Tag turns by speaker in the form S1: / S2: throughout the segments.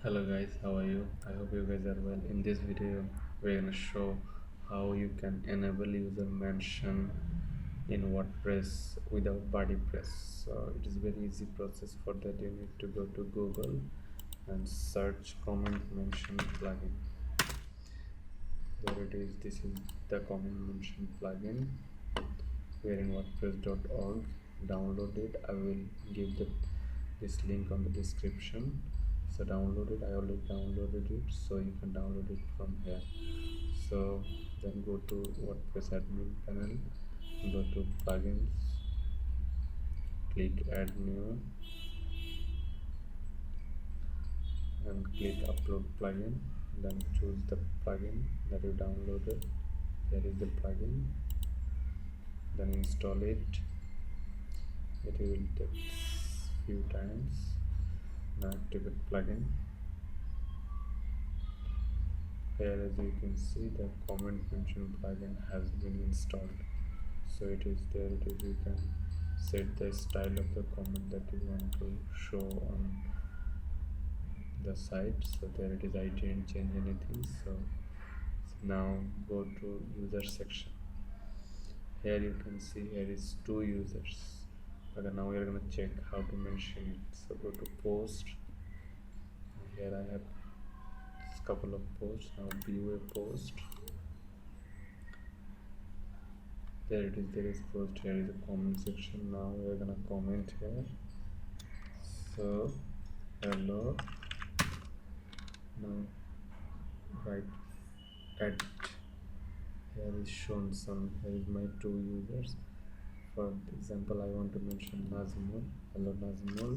S1: Hello guys, how are you? I hope you guys are well. In this video we're gonna show how you can enable user mention in WordPress without body press. So it is very easy process. For that you need to go to Google and search comment mention plugin. There it is. This is the comment mention plugin. We're in WordPress.org. Download it. I will give this link on the description. So download it. I already downloaded it, so you can download it from here. So then go to WordPress admin panel, go to plugins, click add new and click upload plugin. Then choose the plugin that you downloaded. Here is the plugin. Then install it. It will take few times. Now activate plugin. Here as you can see, the comment mention plugin has been installed, so it is there. You can set the style of the comment that you want to show on the site. So there it is. I didn't change anything. So now go to user section. Here you can see here is 2 users. Okay, now we are gonna check how to mention it. So go to post. Here I have couple of posts. Now view a post. There it is. There is post. Here is a comment section. Now we are gonna comment here. So hello. Now right at here is shown some. Here is my 2 users. For example, I want to mention Nazmul. Hello Nazmul,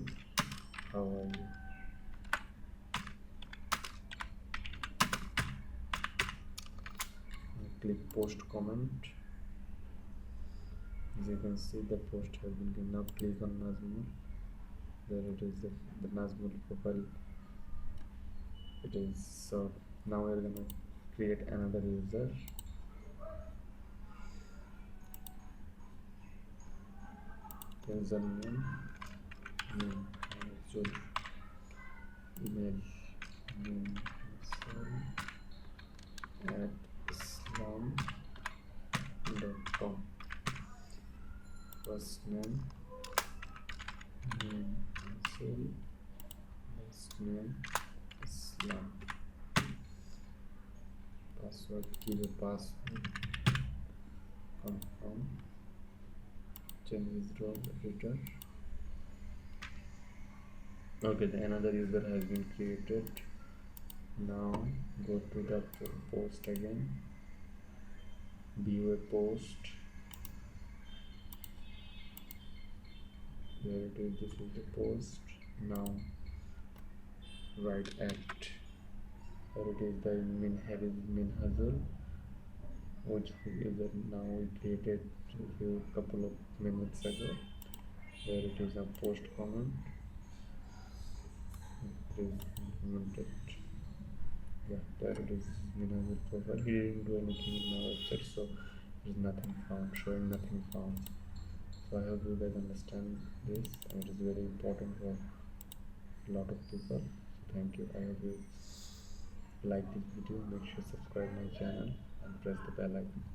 S1: how are you? Click post comment. As you can see, the post has been given. Now click on Nazmul. There it is, the Nazmul profile. It is. So now we are gonna create another user. Username, name, email, name, at islam.com. First name, last name, Islam. Password, give a password, confirm, change withdraw editor. Okay, another user has been created. Now go to the post again, view a post. There it is. This is the post. Now write at. There it is. The min hustle, which user now we created a couple of minutes ago. There it is. A post comment. It is implemented. Yeah, there it is. Min hustle profile. He didn't do anything in my website, so there is nothing found. Showing nothing found. So I hope you guys understand this, and it is very important for a lot of people. So thank you. I hope you like this video. Make sure to subscribe my channel and press the bell icon.